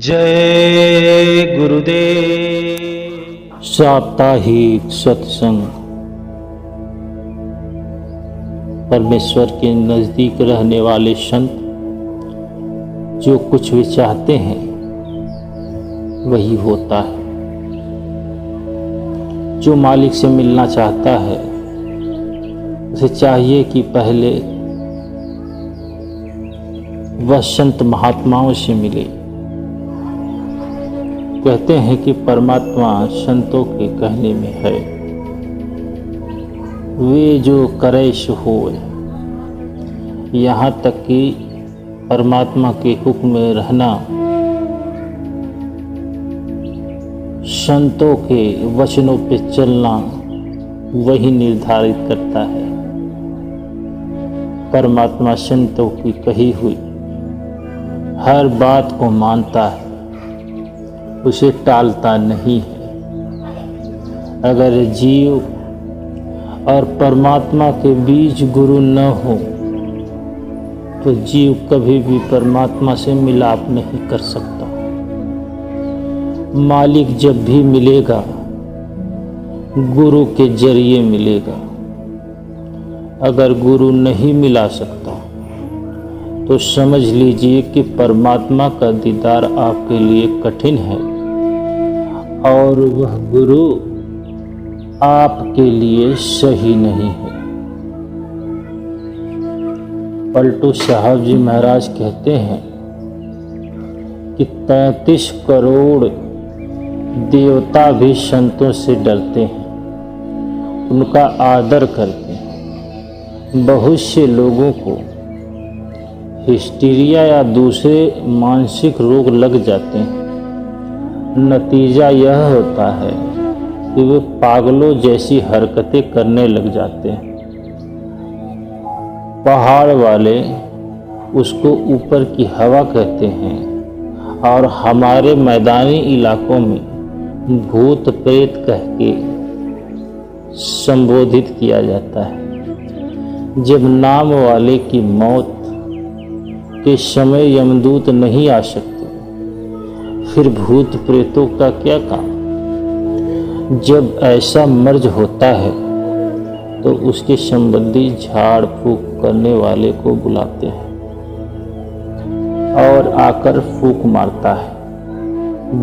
जय गुरुदेव। साप्ताहिक सत्संग। परमेश्वर के नजदीक रहने वाले संत जो कुछ भी चाहते हैं वही होता है। जो मालिक से मिलना चाहता है उसे चाहिए कि पहले वह संत महात्माओं से मिले। कहते हैं कि परमात्मा संतों के कहने में है, वे जो करे सो होए। यहाँ तक कि परमात्मा के हुक्म में रहना संतों के वचनों पे चलना वही निर्धारित करता है। परमात्मा संतों की कही हुई हर बात को मानता है, उसे टालता नहीं है। अगर जीव और परमात्मा के बीच गुरु न हो तो जीव कभी भी परमात्मा से मिलाप नहीं कर सकता। मालिक जब भी मिलेगा गुरु के जरिए मिलेगा। अगर गुरु नहीं मिला सकता तो समझ लीजिए कि परमात्मा का दीदार आपके लिए कठिन है और वह गुरु आपके लिए सही नहीं है। पलटू साहब जी महाराज कहते हैं कि 33 करोड़ देवता भी संतों से डरते हैं, उनका आदर करते हैं। बहुत से लोगों को हिस्टीरिया या दूसरे मानसिक रोग लग जाते हैं। नतीजा यह होता है कि वे पागलों जैसी हरकतें करने लग जाते हैं। पहाड़ वाले उसको ऊपर की हवा कहते हैं और हमारे मैदानी इलाकों में भूत प्रेत कह के संबोधित किया जाता है। जब नाम वाले की मौत के समय यमदूत नहीं आ सकते, फिर भूत प्रेतों का क्या काम। जब ऐसा मर्ज होता है तो उसके संबंधी झाड़ फूक करने वाले को बुलाते हैं और आकर फूक मारता है,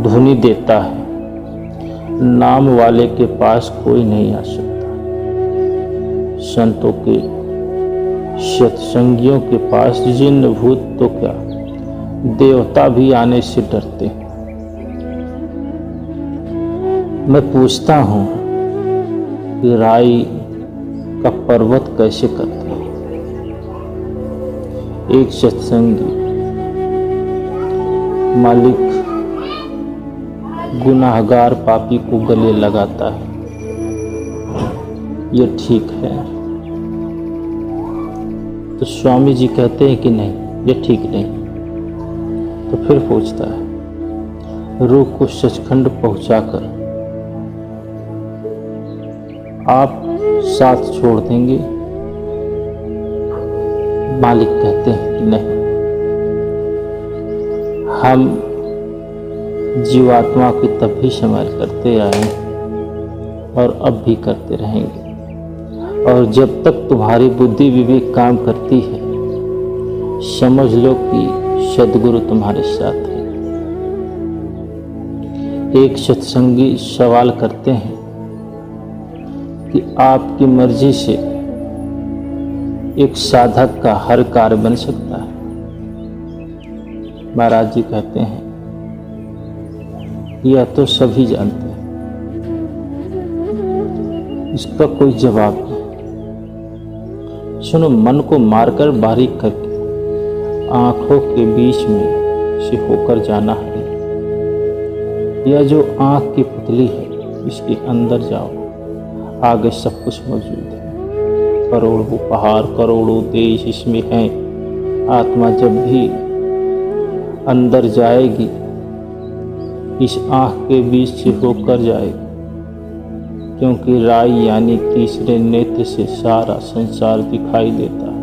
धुनी देता है। नाम वाले के पास कोई नहीं आ सकता। संतों के सत्संगियों के पास जिन्न भूत तो क्या देवता भी आने से डरते हैं। मैं पूछता हूँ कि राई का पर्वत कैसे करते हैं। एक सत्संगी मालिक गुनाहगार पापी को गले लगाता है, ये ठीक है? तो स्वामी जी कहते हैं कि नहीं, ये ठीक नहीं। तो फिर पूछता है, रूह को सचखंड पहुंचाकर आप साथ छोड़ देंगे? मालिक कहते हैं कि नहीं, हम जीवात्मा की तब भी संभाल करते आए और अब भी करते रहेंगे। और जब तक तुम्हारी बुद्धि विवेक काम करती है, समझ लो कि सद्गुरु तुम्हारे साथ है। एक सत्संगी सवाल करते हैं कि आपकी मर्जी से एक साधक का हर कार्य बन सकता है? महाराज जी कहते हैं, यह तो सभी जानते हैं, इसका कोई जवाब नहीं। सुनो, मन को मारकर बारीक करके आंखों के बीच में से होकर जाना है। यह जो आंख की पुतली है, इसके अंदर जाओ, आगे सब कुछ मौजूद है। करोड़ों पहाड़, करोड़ों देश इसमें हैं। आत्मा जब भी अंदर जाएगी, इस आंख के बीच से होकर जाएगी, क्योंकि राई यानी तीसरे नेत्र से सारा संसार दिखाई देता है।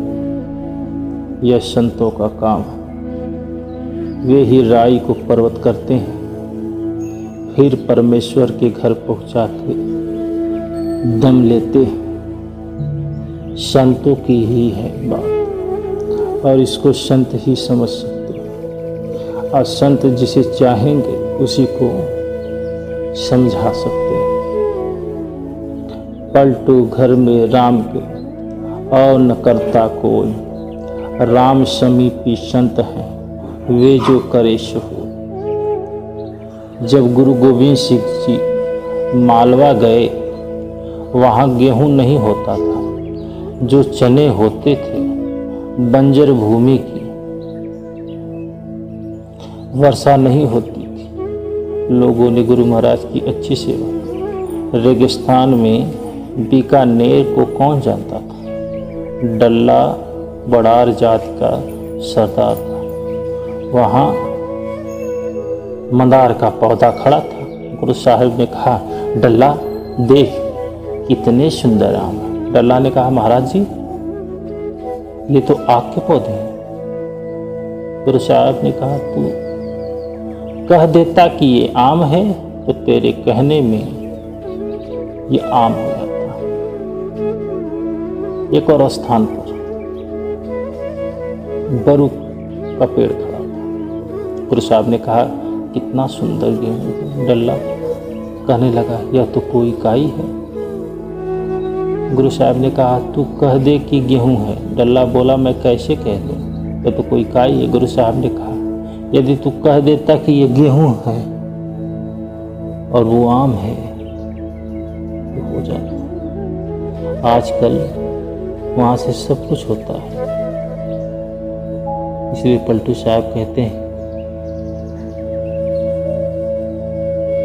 यह संतों का काम है। वे ही राई को पर्वत करते हैं, फिर परमेश्वर के घर पहुंचा के दम लेते हैं। संतों की ही है बात, और इसको संत ही समझ सकते हैं, और संत जिसे चाहेंगे उसी को समझा सकते हैं। पलटू घर में राम के और न करता कोई, राम समीपी संत हैं वे जो करे सो हो। जब गुरु गोविंद सिंह जी मालवा गए, वहाँ गेहूं नहीं होता था, जो चने होते थे बंजर भूमि की, वर्षा नहीं होती थी। लोगों ने गुरु महाराज की अच्छी सेवा। रेगिस्तान में बीकानेर को कौन जानता था? डल्ला बड़ार जात का सरदार था। वहाँ मंदार का पौधा खड़ा था। गुरु साहब ने कहा, डल्ला देख कितने सुंदर आम है। डल्ला ने कहा, महाराज जी ये तो आग के पौधे हैं। गुरु साहब ने कहा, तू कह देता कि ये आम है तो तेरे कहने में ये आम हो जाता। एक और स्थान पर बरू का पेड़ खड़ा था। गुरु साहब ने कहा, कितना सुंदर गेहूं। डल्ला कहने लगा, यह तो कोई काई है। गुरु साहब ने कहा, तू कह दे कि गेहूं है। डल्ला बोला, मैं कैसे कह दूं, यह तो कोई काई है। गुरु साहब ने कहा, यदि तू कह देता कि ये गेहूं है और वो आम है तो हो जाता। आजकल वहां से सब कुछ होता है। इसलिए पलटू साहब कहते हैं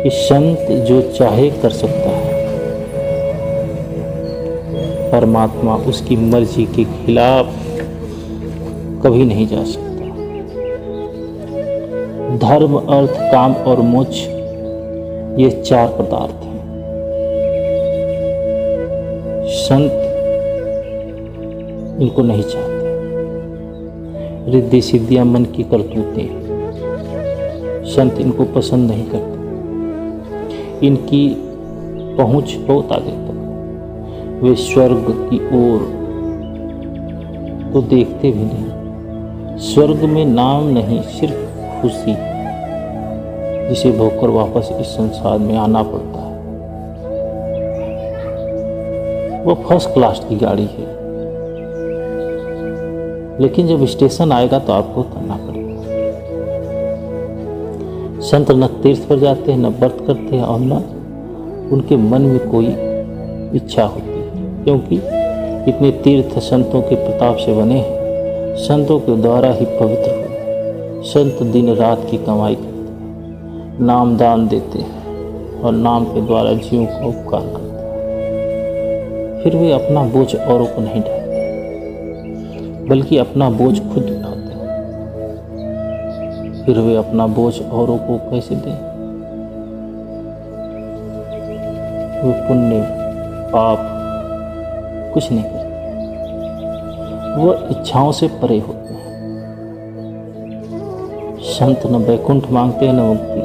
कि संत जो चाहे कर सकता है, परमात्मा उसकी मर्जी के खिलाफ कभी नहीं जा सकता। धर्म, अर्थ, काम और मोक्ष ये चार पदार्थ हैं। संत इनको नहीं चाहते। रिद्धि सिद्धियां मन की करतूतें, संत इनको पसंद नहीं करते। इनकी पहुंच बहुत आगे तक। वे स्वर्ग की ओर तो देखते भी नहीं। स्वर्ग में नाम नहीं, सिर्फ खुशी, जिसे भोगकर वापस इस संसार में आना पड़ता है। वो फर्स्ट क्लास की गाड़ी है, लेकिन जब स्टेशन आएगा तो आपको उतरना पड़ेगा। संत न तीर्थ पर जाते हैं, न व्रत करते हैं, और न उनके मन में कोई इच्छा होती है, क्योंकि इतने तीर्थ संतों के प्रताप से बने हैं। संतों के द्वारा ही पवित्र हुए। संत दिन रात की कमाई करते हैं, नाम दान देते हैं और नाम के द्वारा जीवों का उपकार करते हैं। फिर वे अपना बोझ औरों को नहीं ढाते, बल्कि अपना बोझ खुद उठाते हैं। फिर वे अपना बोझ औरों को कैसे दें? वे पुण्य पाप कुछ नहीं करते। वो इच्छाओं से परे होते हैं। संत न बैकुंठ मांगते हैं न मुक्ति।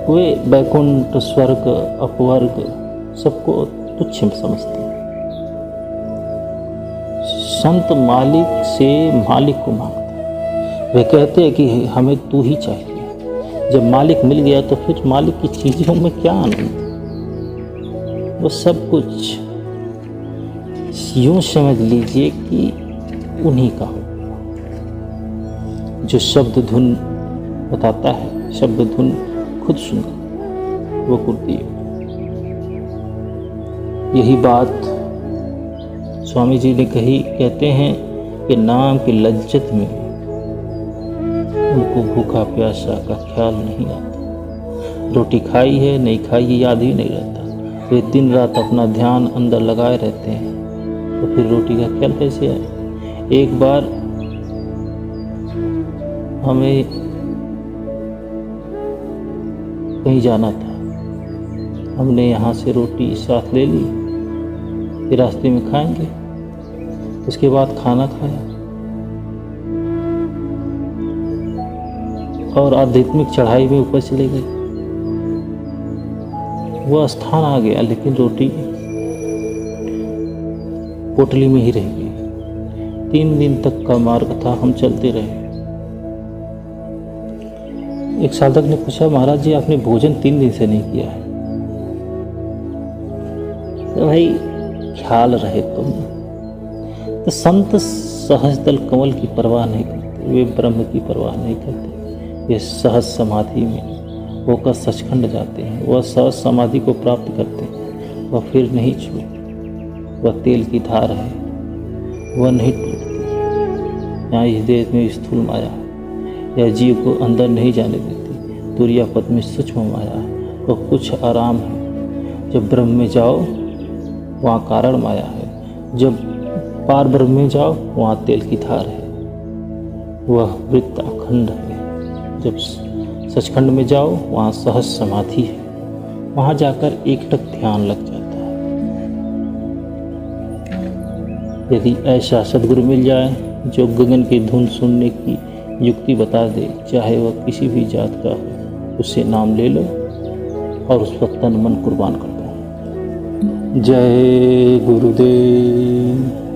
वे बैकुंठ, स्वर्ग, अपवर्ग सबको तुच्छ समझते हैं। संत मालिक से मालिक को मांगते हैं। वे कहते हैं कि हमें तू ही चाहिए। जब मालिक मिल गया तो फिर मालिक की चीजों में क्या आनंद? वो सब कुछ यूं समझ लीजिए कि उन्हीं का हो। जो शब्द धुन बताता है, शब्द धुन खुद सुनता, वो गुरुदेव। यही बात स्वामी जी ने कही। कहते हैं कि नाम की लज्जत में उनको भूखा प्यासा का ख्याल नहीं आता। रोटी खाई है नहीं खाई ये याद ही नहीं रहता। वे दिन रात अपना ध्यान अंदर लगाए रहते हैं, तो फिर रोटी का ख्याल कैसे आए? एक बार हमें कहीं जाना था। हमने यहाँ से रोटी साथ ले ली, फिर रास्ते में खाएंगे। उसके बाद खाना खाया, और आध्यात्मिक चढ़ाई में ऊपर चले गए। वह स्थान आ गया, लेकिन रोटी पोटली में ही रह गई। 3 दिन तक का मार्ग था, हम चलते रहे। एक साधक ने पूछा, महाराज जी आपने भोजन 3 दिन से नहीं किया है। तो भाई ख्याल रहे तुम। तो संत सहजदल कमल की परवाह नहीं करते, वे ब्रह्म की परवाह नहीं करते। ये सहज समाधि में होकर सचखंड जाते हैं। वह सहज समाधि को प्राप्त करते हैं। वह फिर नहीं छूटती। वह तेल की धार है, वह नहीं टूटती। यहाँ इस देश में स्थूल माया है, यह जीव को अंदर नहीं जाने देती। तुर्यापद में सूक्ष्म माया है, वह कुछ आराम है। जब ब्रह्म में जाओ वहाँ कारण माया है। जब पार ब्रह्म में जाओ वहाँ तेल की धार है, वह वृत्त अखंड है। जब सचखंड में जाओ वहाँ सहज समाधि है। वहाँ जाकर एकटक ध्यान लग जाता है। यदि ऐसा सद्गुरु मिल जाए जो गगन की धुन सुनने की युक्ति बता दे, चाहे वह किसी भी जात का हो, उससे नाम ले लो और उस पर तन मन कुर्बान कर दो। जय गुरुदेव।